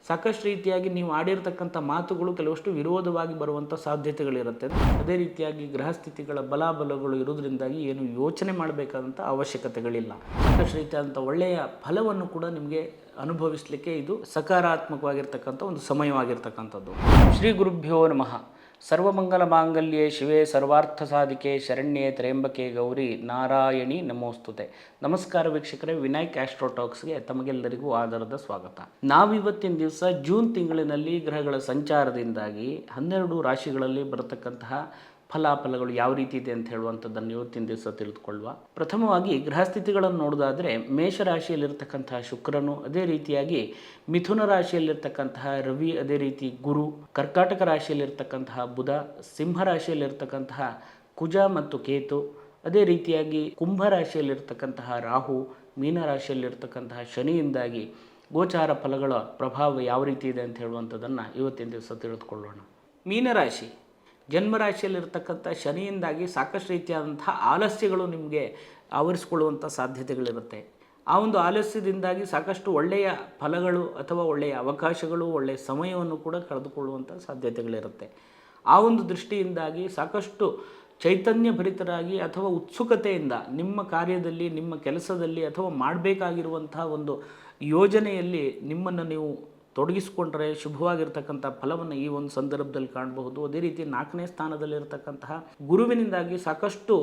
ಸಾಕಷ್ಟು ರೀತಿಯಾಗಿ ನೀವು ಆಡಿರ್ತಕ್ಕಂಥ ಮಾತುಗಳು ಕೆಲವಷ್ಟು ವಿರೋಧವಾಗಿ ಬರುವಂಥ ಸಾಧ್ಯತೆಗಳಿರುತ್ತೆ. ಅದೇ ರೀತಿಯಾಗಿ ಗೃಹಸ್ಥಿತಿಗಳ ಬಲಾಬಲಗಳು ಇರೋದ್ರಿಂದಾಗಿ ಏನು ಯೋಚನೆ ಮಾಡಬೇಕಾದಂಥ ಅವಶ್ಯಕತೆಗಳಿಲ್ಲ. ಸಾಕಷ್ಟು ರೀತಿಯಾದಂಥ ಒಳ್ಳೆಯ ಫಲವನ್ನು ಕೂಡ ನಿಮಗೆ ಅನುಭವಿಸಲಿಕ್ಕೆ ಇದು ಸಕಾರಾತ್ಮಕವಾಗಿರ್ತಕ್ಕಂಥ ಒಂದು ಸಮಯವಾಗಿರ್ತಕ್ಕಂಥದ್ದು. ಶ್ರೀ ಗುರುಭ್ಯೋ ನಮಃ. ಸರ್ವಮಂಗಲ ಮಾಂಗಲ್ಯೆ ಶಿವೆ ಸರ್ವಾರ್ಥ ಸಾಧಿಕೆ ಶರಣ್ಯೆ ತ್ರ್ಯಂಬಕೆ ಗೌರಿ ನಾರಾಯಣಿ ನಮೋಸ್ತುತೆ. ನಮಸ್ಕಾರ ವೀಕ್ಷಕರೇ, ವಿನಾಯಕ್ ಆಸ್ಟ್ರೋಟಾಕ್ಸ್ಗೆ ತಮಗೆಲ್ಲರಿಗೂ ಆಧಾರದ ಸ್ವಾಗತ. ನಾವಿವತ್ತಿನ ದಿವಸ ಜೂನ್ ತಿಂಗಳಿನಲ್ಲಿ ಗ್ರಹಗಳ ಸಂಚಾರದಿಂದಾಗಿ 12 ರಾಶಿಗಳಲ್ಲಿ ಬರತಕ್ಕಂತಹ ಫಲಾಫಲಗಳು ಯಾವ ರೀತಿ ಇದೆ ಅಂತ ಹೇಳುವಂಥದ್ದನ್ನು ಇವತ್ತಿನ ದಿವಸ ತಿಳಿದುಕೊಳ್ಳುವ. ಪ್ರಥಮವಾಗಿ ಗ್ರಹಸ್ಥಿತಿಗಳನ್ನು ನೋಡೋದಾದರೆ ಮೇಷರಾಶಿಯಲ್ಲಿರ್ತಕ್ಕಂತಹ ಶುಕ್ರನು, ಅದೇ ರೀತಿಯಾಗಿ ಮಿಥುನ ರಾಶಿಯಲ್ಲಿರ್ತಕ್ಕಂತಹ ರವಿ, ಅದೇ ರೀತಿ ಗುರು, ಕರ್ಕಾಟಕ ರಾಶಿಯಲ್ಲಿರ್ತಕ್ಕಂತಹ ಬುಧ, ಸಿಂಹ ರಾಶಿಯಲ್ಲಿರ್ತಕ್ಕಂತಹ ಕುಜ ಮತ್ತು ಕೇತು, ಅದೇ ರೀತಿಯಾಗಿ ಕುಂಭ ರಾಶಿಯಲ್ಲಿರ್ತಕ್ಕಂತಹ ರಾಹು, ಮೀನ ರಾಶಿಯಲ್ಲಿರ್ತಕ್ಕಂತಹ ಶನಿಯಿಂದಾಗಿ ಗೋಚಾರ ಫಲಗಳ ಪ್ರಭಾವ ಯಾವ ರೀತಿ ಇದೆ ಅಂತ ಹೇಳುವಂಥದ್ದನ್ನು ಇವತ್ತಿನ ದಿವಸ ತಿಳಿದುಕೊಳ್ಳೋಣ. ಮೀನರಾಶಿ ಜನ್ಮರಾಶಿಯಲ್ಲಿರ್ತಕ್ಕಂಥ ಶನಿಯಿಂದಾಗಿ ಸಾಕಷ್ಟು ರೀತಿಯಾದಂತಹ ಆಲಸ್ಯಗಳು ನಿಮಗೆ ಆವರಿಸಿಕೊಳ್ಳುವಂಥ ಸಾಧ್ಯತೆಗಳಿರುತ್ತೆ. ಆ ಒಂದು ಆಲಸ್ಯದಿಂದಾಗಿ ಸಾಕಷ್ಟು ಒಳ್ಳೆಯ ಫಲಗಳು ಅಥವಾ ಒಳ್ಳೆಯ ಅವಕಾಶಗಳು, ಒಳ್ಳೆಯ ಸಮಯವನ್ನು ಕೂಡ ಕಳೆದುಕೊಳ್ಳುವಂಥ ಸಾಧ್ಯತೆಗಳಿರುತ್ತೆ. ಆ ಒಂದು ದೃಷ್ಟಿಯಿಂದಾಗಿ ಸಾಕಷ್ಟು ಚೈತನ್ಯಭರಿತರಾಗಿ ಅಥವಾ ಉತ್ಸುಕತೆಯಿಂದ ನಿಮ್ಮ ಕಾರ್ಯದಲ್ಲಿ, ನಿಮ್ಮ ಕೆಲಸದಲ್ಲಿ ಅಥವಾ ಮಾಡಬೇಕಾಗಿರುವಂತಹ ಒಂದು ಯೋಜನೆಯಲ್ಲಿ ನಿಮ್ಮನ್ನು ನೀವು ತೊಡಗಿಸಿಕೊಂಡ್ರೆ ಶುಭವಾಗಿರ್ತಕ್ಕಂಥ ಫಲವನ್ನು ಈ ಒಂದು ಸಂದರ್ಭದಲ್ಲಿ ಕಾಣಬಹುದು. ಅದೇ ರೀತಿ 4ನೇ ಸ್ಥಾನದಲ್ಲಿರ್ತಕ್ಕಂತಹ ಗುರುವಿನಿಂದಾಗಿ ಸಾಕಷ್ಟು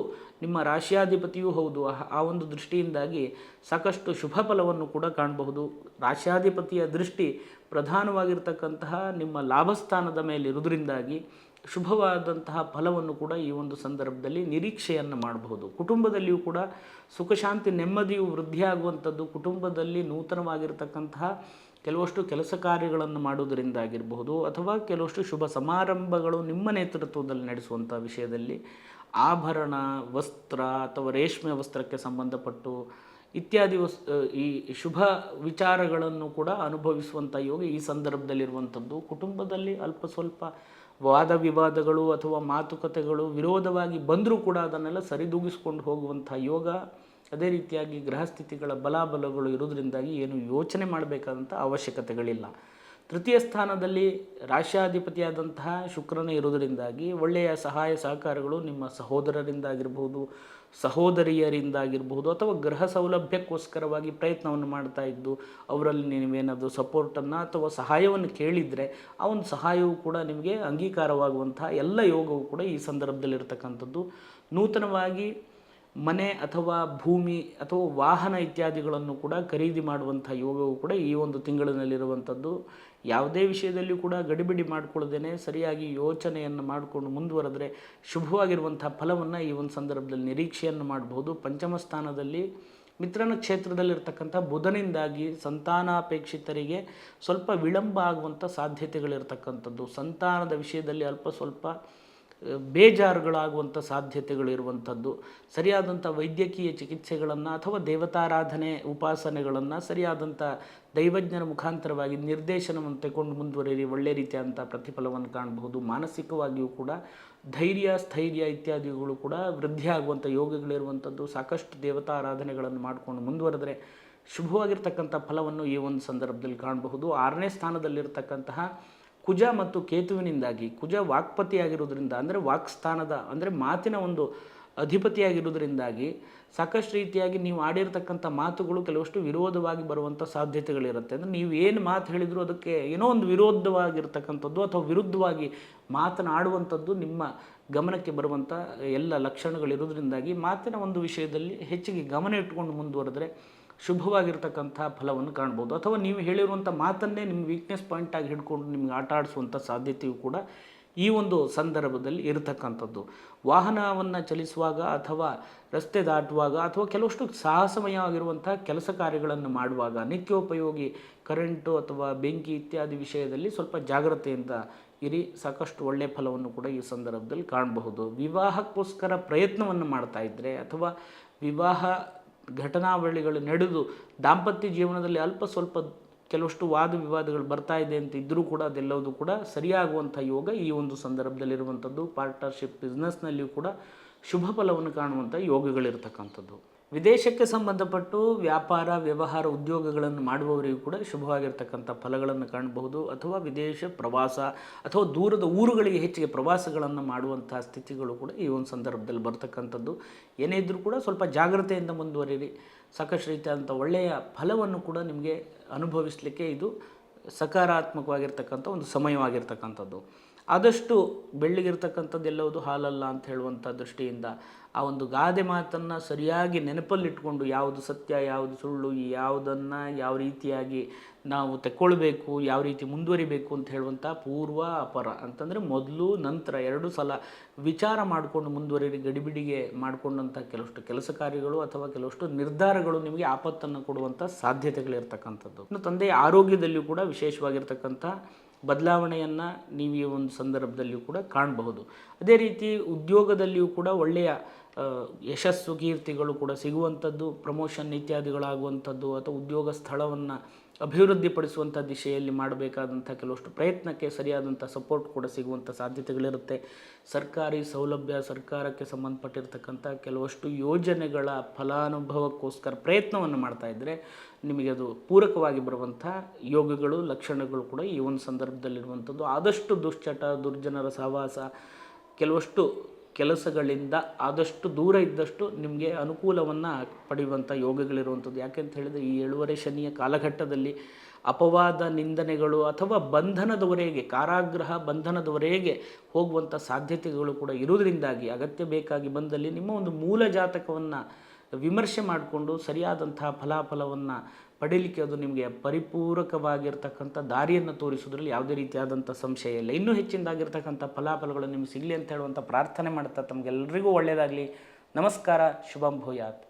ನಿಮ್ಮ ರಾಶಿಯಾಧಿಪತಿಯೂ ಹೌದು. ಆ ಒಂದು ದೃಷ್ಟಿಯಿಂದಾಗಿ ಸಾಕಷ್ಟು ಶುಭ ಫಲವನ್ನು ಕೂಡ ಕಾಣಬಹುದು. ರಾಶಿಯಾಧಿಪತಿಯ ದೃಷ್ಟಿ ಪ್ರಧಾನವಾಗಿರ್ತಕ್ಕಂತಹ ನಿಮ್ಮ ಲಾಭಸ್ಥಾನದ ಮೇಲೆ ಇರುವುದರಿಂದಾಗಿ ಶುಭವಾದಂತಹ ಫಲವನ್ನು ಕೂಡ ಈ ಒಂದು ಸಂದರ್ಭದಲ್ಲಿ ನಿರೀಕ್ಷೆಯನ್ನು ಮಾಡಬಹುದು. ಕುಟುಂಬದಲ್ಲಿಯೂ ಕೂಡ ಸುಖ ಶಾಂತಿ ನೆಮ್ಮದಿಯು ವೃದ್ಧಿಯಾಗುವಂಥದ್ದು, ಕುಟುಂಬದಲ್ಲಿ ನೂತನವಾಗಿರ್ತಕ್ಕಂತಹ ಕೆಲವಷ್ಟು ಕೆಲಸ ಕಾರ್ಯಗಳನ್ನು ಮಾಡುವುದರಿಂದಾಗಿರಬಹುದು ಅಥವಾ ಕೆಲವಷ್ಟು ಶುಭ ಸಮಾರಂಭಗಳು ನಿಮ್ಮ ನೇತೃತ್ವದಲ್ಲಿ ನಡೆಸುವಂಥ ವಿಷಯದಲ್ಲಿ ಆಭರಣ, ವಸ್ತ್ರ ಅಥವಾ ರೇಷ್ಮೆ ವಸ್ತ್ರಕ್ಕೆ ಸಂಬಂಧಪಟ್ಟು ಇತ್ಯಾದಿ ಈ ಶುಭ ವಿಚಾರಗಳನ್ನು ಕೂಡ ಅನುಭವಿಸುವಂಥ ಯೋಗ ಈ ಸಂದರ್ಭದಲ್ಲಿರುವಂಥದ್ದು. ಕುಟುಂಬದಲ್ಲಿ ಅಲ್ಪ ಸ್ವಲ್ಪ ವಾದ ವಿವಾದಗಳು ಅಥವಾ ಮಾತುಕತೆಗಳು ವಿರೋಧವಾಗಿ ಬಂದರೂ ಕೂಡ ಅದನ್ನೆಲ್ಲ ಸರಿದೂಗಿಸ್ಕೊಂಡು ಹೋಗುವಂಥ ಯೋಗ, ಅದೇ ರೀತಿಯಾಗಿ ಗೃಹಸ್ಥಿತಿಗಳ ಬಲಾಬಲಗಳು ಇರೋದ್ರಿಂದಾಗಿ ಏನು ಯೋಚನೆ ಮಾಡಬೇಕಾದಂಥ ಅವಶ್ಯಕತೆಗಳಿಲ್ಲ. ತೃತೀಯ ಸ್ಥಾನದಲ್ಲಿ ರಾಶ್ಯಾಧಿಪತಿಯಾದಂತಹ ಶುಕ್ರನೇ ಇರೋದರಿಂದಾಗಿ ಒಳ್ಳೆಯ ಸಹಾಯ ಸಹಕಾರಗಳು ನಿಮ್ಮ ಸಹೋದರರಿಂದಾಗಿರ್ಬೋದು, ಸಹೋದರಿಯರಿಂದಾಗಿರ್ಬೋದು ಅಥವಾ ಗೃಹ ಸೌಲಭ್ಯಕ್ಕೋಸ್ಕರವಾಗಿ ಪ್ರಯತ್ನವನ್ನು ಮಾಡ್ತಾ ಇದ್ದು ಅವರಲ್ಲಿ ನೀವೇನಾದರೂ ಸಪೋರ್ಟನ್ನು ಅಥವಾ ಸಹಾಯವನ್ನು ಕೇಳಿದರೆ ಆ ಒಂದು ಸಹಾಯವು ಕೂಡ ನಿಮಗೆ ಅಂಗೀಕಾರವಾಗುವಂಥ ಎಲ್ಲ ಯೋಗವು ಕೂಡ ಈ ಸಂದರ್ಭದಲ್ಲಿರ್ತಕ್ಕಂಥದ್ದು. ನೂತನವಾಗಿ ಮನೆ ಅಥವಾ ಭೂಮಿ ಅಥವಾ ವಾಹನ ಇತ್ಯಾದಿಗಳನ್ನು ಕೂಡ ಖರೀದಿ ಮಾಡುವಂಥ ಯೋಗವು ಕೂಡ ಈ ಒಂದು ತಿಂಗಳಿನಲ್ಲಿರುವಂಥದ್ದು. ಯಾವುದೇ ವಿಷಯದಲ್ಲಿಯೂ ಕೂಡ ಗಡಿಬಿಡಿ ಮಾಡಿಕೊಳ್ಳದೇನೆ ಸರಿಯಾಗಿ ಯೋಚನೆಯನ್ನು ಮಾಡಿಕೊಂಡು ಮುಂದುವರೆದರೆ ಶುಭವಾಗಿರುವಂಥ ಫಲವನ್ನು ಈ ಒಂದು ಸಂದರ್ಭದಲ್ಲಿ ನಿರೀಕ್ಷೆಯನ್ನು ಮಾಡಬಹುದು. ಪಂಚಮ ಸ್ಥಾನದಲ್ಲಿ ಮಿತ್ರನ ಕ್ಷೇತ್ರದಲ್ಲಿರ್ತಕ್ಕಂಥ ಬುಧನಿಂದಾಗಿ ಸಂತಾನಾಪೇಕ್ಷಿತರಿಗೆ ಸ್ವಲ್ಪ ವಿಳಂಬ ಆಗುವಂಥ ಸಾಧ್ಯತೆಗಳಿರ್ತಕ್ಕಂಥದ್ದು. ಸಂತಾನದ ವಿಷಯದಲ್ಲಿ ಅಲ್ಪ ಸ್ವಲ್ಪ ಬೇಜಾರುಗಳಾಗುವಂಥ ಸಾಧ್ಯತೆಗಳಿರುವಂಥದ್ದು. ಸರಿಯಾದಂಥ ವೈದ್ಯಕೀಯ ಚಿಕಿತ್ಸೆಗಳನ್ನು ಅಥವಾ ದೇವತಾರಾಧನೆ ಉಪಾಸನೆಗಳನ್ನು ಸರಿಯಾದಂಥ ದೈವಜ್ಞರ ಮುಖಾಂತರವಾಗಿ ನಿರ್ದೇಶನವನ್ನು ತೆಗೆದುಕೊಂಡು ಮುಂದುವರಿರಿ, ಒಳ್ಳೆ ರೀತಿಯಾದಂಥ ಪ್ರತಿಫಲವನ್ನು ಕಾಣಬಹುದು. ಮಾನಸಿಕವಾಗಿಯೂ ಕೂಡ ಧೈರ್ಯ, ಸ್ಥೈರ್ಯ ಇತ್ಯಾದಿಗಳು ಕೂಡ ವೃದ್ಧಿಯಾಗುವಂಥ ಯೋಗಗಳಿರುವಂಥದ್ದು. ಸಾಕಷ್ಟು ದೇವತಾರಾಧನೆಗಳನ್ನು ಮಾಡಿಕೊಂಡು ಮುಂದುವರೆದರೆ ಶುಭವಾಗಿರ್ತಕ್ಕಂಥ ಫಲವನ್ನು ಈ ಒಂದು ಸಂದರ್ಭದಲ್ಲಿ ಕಾಣಬಹುದು. 6ನೇ ಸ್ಥಾನದಲ್ಲಿರ್ತಕ್ಕಂತಹ ಕುಜ ಮತ್ತು ಕೇತುವಿನಿಂದಾಗಿ, ಕುಜ ವಾಕ್ಪತಿಯಾಗಿರೋದ್ರಿಂದ ಅಂದರೆ ವಾಕ್ಸ್ಥಾನದ ಅಂದರೆ ಮಾತಿನ ಒಂದು ಅಧಿಪತಿಯಾಗಿರೋದ್ರಿಂದಾಗಿ ಸಾಕಷ್ಟು ರೀತಿಯಾಗಿ ನೀವು ಆಡಿರ್ತಕ್ಕಂಥ ಮಾತುಗಳು ಕೆಲವಷ್ಟು ವಿರೋಧವಾಗಿ ಬರುವಂಥ ಸಾಧ್ಯತೆಗಳಿರುತ್ತೆ. ಅಂದರೆ ನೀವು ಏನು ಮಾತು ಹೇಳಿದರೂ ಅದಕ್ಕೆ ಏನೋ ಒಂದು ವಿರೋಧವಾಗಿರ್ತಕ್ಕಂಥದ್ದು ಅಥವಾ ವಿರುದ್ಧವಾಗಿ ಮಾತನಾಡುವಂಥದ್ದು ನಿಮ್ಮ ಗಮನಕ್ಕೆ ಬರುವಂಥ ಎಲ್ಲ ಲಕ್ಷಣಗಳಿರೋದ್ರಿಂದಾಗಿ ಮಾತಿನ ಒಂದು ವಿಷಯದಲ್ಲಿ ಹೆಚ್ಚಿಗೆ ಗಮನ ಇಟ್ಕೊಂಡು ಮುಂದುವರೆದರೆ ಶುಭವಾಗಿರ್ತಕ್ಕಂಥ ಫಲವನ್ನು ಕಾಣ್ಬೋದು. ಅಥವಾ ನೀವು ಹೇಳಿರುವಂಥ ಮಾತನ್ನೇ ನಿಮ್ಮ ವೀಕ್ನೆಸ್ ಪಾಯಿಂಟಾಗಿ ಹಿಡ್ಕೊಂಡು ನಿಮ್ಗೆ ಆಟ ಆಡಿಸುವಂಥ ಸಾಧ್ಯತೆಯೂ ಕೂಡ ಈ ಒಂದು ಸಂದರ್ಭದಲ್ಲಿ ಇರತಕ್ಕಂಥದ್ದು. ವಾಹನವನ್ನು ಚಲಿಸುವಾಗ ಅಥವಾ ರಸ್ತೆ ದಾಟುವಾಗ ಅಥವಾ ಕೆಲವಷ್ಟು ಸಾಹಸಮಯವಾಗಿರುವಂಥ ಕೆಲಸ ಕಾರ್ಯಗಳನ್ನು ಮಾಡುವಾಗ ನಿತ್ಯೋಪಯೋಗಿ ಕರೆಂಟು ಅಥವಾ ಬೆಂಕಿ ಇತ್ಯಾದಿ ವಿಷಯದಲ್ಲಿ ಸ್ವಲ್ಪ ಜಾಗ್ರತೆಯಿಂದ ಇರಿ. ಸಾಕಷ್ಟು ಒಳ್ಳೆಯ ಫಲವನ್ನು ಕೂಡ ಈ ಸಂದರ್ಭದಲ್ಲಿ ಕಾಣಬಹುದು. ವಿವಾಹಕ್ಕೋಸ್ಕರ ಪ್ರಯತ್ನವನ್ನು ಮಾಡ್ತಾ ಇದ್ದರೆ ಅಥವಾ ವಿವಾಹ ಘಟನಾವಳಿಗಳು ನಡೆದು ದಾಂಪತ್ಯ ಜೀವನದಲ್ಲಿ ಅಲ್ಪ ಸ್ವಲ್ಪ ಕೆಲವಷ್ಟು ವಾದ ವಿವಾದಗಳು ಬರ್ತಾ ಇದೆ ಅಂತ ಇದ್ದರೂ ಕೂಡ ಅದೆಲ್ಲವೂ ಕೂಡ ಸರಿಯಾಗುವಂಥ ಯೋಗ ಈ ಒಂದು ಸಂದರ್ಭದಲ್ಲಿರುವಂಥದ್ದು. ಪಾರ್ಟ್ನರ್ಶಿಪ್ ಬಿಸ್ನೆಸ್ನಲ್ಲಿಯೂ ಕೂಡ ಶುಭ ಫಲವನ್ನು ಕಾಣುವಂಥ ಯೋಗಗಳಿರ್ತಕ್ಕಂಥದ್ದು. ವಿದೇಶಕ್ಕೆ ಸಂಬಂಧಪಟ್ಟು ವ್ಯಾಪಾರ ವ್ಯವಹಾರ ಉದ್ಯೋಗಗಳನ್ನು ಮಾಡುವವರಿಗೂ ಕೂಡ ಶುಭವಾಗಿರ್ತಕ್ಕಂಥ ಫಲಗಳನ್ನು ಕಾಣಬಹುದು. ಅಥವಾ ವಿದೇಶ ಪ್ರವಾಸ ಅಥವಾ ದೂರದ ಊರುಗಳಿಗೆ ಹೆಚ್ಚಿಗೆ ಪ್ರವಾಸಗಳನ್ನು ಮಾಡುವಂಥ ಸ್ಥಿತಿಗಳು ಕೂಡ ಈ ಒಂದು ಸಂದರ್ಭದಲ್ಲಿ ಬರ್ತಕ್ಕಂಥದ್ದು. ಏನೇ ಇದ್ದರೂ ಕೂಡ ಸ್ವಲ್ಪ ಜಾಗ್ರತೆಯಿಂದ ಮುಂದುವರಿರಿ. ಸಾಕಷ್ಟು ರೀತಿಯಾದಂಥ ಒಳ್ಳೆಯ ಫಲವನ್ನು ಕೂಡ ನಿಮಗೆ ಅನುಭವಿಸಲಿಕ್ಕೆ ಇದು ಸಕಾರಾತ್ಮಕವಾಗಿರ್ತಕ್ಕಂಥ ಒಂದು ಸಮಯವಾಗಿರ್ತಕ್ಕಂಥದ್ದು. ಆದಷ್ಟು ಬೆಳ್ಳಿಗಿರ್ತಕ್ಕಂಥದ್ದು ಎಲ್ಲವುದು ಹಾಲಲ್ಲ ಅಂತ ಹೇಳುವಂಥ ದೃಷ್ಟಿಯಿಂದ ಆ ಒಂದು ಗಾದೆ ಮಾತನ್ನು ಸರಿಯಾಗಿ ನೆನಪಲ್ಲಿಟ್ಕೊಂಡು ಯಾವುದು ಸತ್ಯ ಯಾವುದು ಸುಳ್ಳು, ಯಾವುದನ್ನು ಯಾವ ರೀತಿಯಾಗಿ ನಾವು ತೆಕ್ಕೊಳ್ಬೇಕು, ಯಾವ ರೀತಿ ಮುಂದುವರಿಬೇಕು ಅಂತ ಹೇಳುವಂಥ ಪೂರ್ವ ಅಪರ ಅಂತಂದರೆ ಮೊದಲು ನಂತರ 2 ಸಲ ವಿಚಾರ ಮಾಡಿಕೊಂಡು ಮುಂದುವರಿ. ಗಡಿಬಿಡಿಗೆ ಮಾಡಿಕೊಂಡಂಥ ಕೆಲವಷ್ಟು ಕೆಲಸ ಕಾರ್ಯಗಳು ಅಥವಾ ಕೆಲವಷ್ಟು ನಿರ್ಧಾರಗಳು ನಿಮಗೆ ಆಪತ್ತನ್ನು ಕೊಡುವಂಥ ಸಾಧ್ಯತೆಗಳಿರ್ತಕ್ಕಂಥದ್ದು. ಇನ್ನು ತಂದೆಯ ಆರೋಗ್ಯದಲ್ಲಿಯೂ ಕೂಡ ವಿಶೇಷವಾಗಿರ್ತಕ್ಕಂಥ ಬದಲಾವಣೆಯನ್ನು ನೀವು ಈ ಒಂದು ಸಂದರ್ಭದಲ್ಲಿಯೂ ಕೂಡ ಕಾಣಬಹುದು. ಅದೇ ರೀತಿ ಉದ್ಯೋಗದಲ್ಲಿಯೂ ಕೂಡ ಒಳ್ಳೆಯ ಯಶಸ್ಸು ಕೀರ್ತಿಗಳು ಕೂಡ ಸಿಗುವಂಥದ್ದು, ಪ್ರಮೋಷನ್ ಇತ್ಯಾದಿಗಳಾಗುವಂಥದ್ದು ಅಥವಾ ಉದ್ಯೋಗ ಸ್ಥಳವನ್ನು ಅಭಿವೃದ್ಧಿಪಡಿಸುವಂಥ ದಿಶೆಯಲ್ಲಿ ಮಾಡಬೇಕಾದಂಥ ಕೆಲವಷ್ಟು ಪ್ರಯತ್ನಕ್ಕೆ ಸರಿಯಾದಂಥ ಸಪೋರ್ಟ್ ಕೂಡ ಸಿಗುವಂಥ ಸಾಧ್ಯತೆಗಳಿರುತ್ತೆ. ಸರ್ಕಾರಿ ಸೌಲಭ್ಯ, ಸರ್ಕಾರಕ್ಕೆ ಸಂಬಂಧಪಟ್ಟಿರ್ತಕ್ಕಂಥ ಕೆಲವಷ್ಟು ಯೋಜನೆಗಳ ಫಲಾನುಭವಕ್ಕೋಸ್ಕರ ಪ್ರಯತ್ನವನ್ನು ಮಾಡ್ತಾ ಇದ್ದರೆ ನಿಮಗೆ ಅದು ಪೂರಕವಾಗಿ ಬರುವಂಥ ಯೋಗಗಳು ಲಕ್ಷಣಗಳು ಕೂಡ ಈ ಒಂದು ಸಂದರ್ಭದಲ್ಲಿರುವಂಥದ್ದು. ಆದಷ್ಟು ದುಶ್ಚಟ ದುರ್ಜನರ ಸಹವಾಸ ಕೆಲವಷ್ಟು ಕೆಲಸಗಳಿಂದ ಆದಷ್ಟು ದೂರ ಇದ್ದಷ್ಟು ನಿಮಗೆ ಅನುಕೂಲವನ್ನು ಪಡೆಯುವಂಥ ಯೋಗಗಳಿರುವಂಥದ್ದು. ಯಾಕೆಂತ ಹೇಳಿದರೆ ಈ 7 ಶನಿಯ ಕಾಲಘಟ್ಟದಲ್ಲಿ ಅಪವಾದ ನಿಂದನೆಗಳು ಅಥವಾ ಬಂಧನದವರೆಗೆ ಕಾರಾಗೃಹ ಬಂಧನದವರೆಗೆ ಹೋಗುವಂಥ ಸಾಧ್ಯತೆಗಳು ಕೂಡ ಇರುವುದರಿಂದಾಗಿ ಅಗತ್ಯ ಬೇಕಾಗಿ ಬಂದಲ್ಲಿ ನಿಮ್ಮ ಒಂದು ಮೂಲ ಜಾತಕವನ್ನು ವಿಮರ್ಶೆ ಮಾಡಿಕೊಂಡು ಸರಿಯಾದಂತಹ ಫಲಾಫಲವನ್ನು ಪಡೀಲಿಕ್ಕೆ ಅದು ನಿಮಗೆ ಪರಿಪೂರಕವಾಗಿರ್ತಕ್ಕಂಥ ದಾರಿಯನ್ನು ತೋರಿಸೋದ್ರಲ್ಲಿ ಯಾವುದೇ ರೀತಿಯಾದಂಥ ಸಂಶಯ ಇಲ್ಲ. ಇನ್ನೂ ಹೆಚ್ಚಿನದಾಗಿರ್ತಕ್ಕಂಥ ಫಲಾಫಲಗಳು ನಿಮಗೆ ಸಿಗಲಿ ಅಂತ ಹೇಳುವಂಥ ಪ್ರಾರ್ಥನೆ ಮಾಡ್ತಾ ತಮಗೆಲ್ಲರಿಗೂ ಒಳ್ಳೆಯದಾಗಲಿ. ನಮಸ್ಕಾರ. ಶುಭಂ ಭೂಯಾತ್.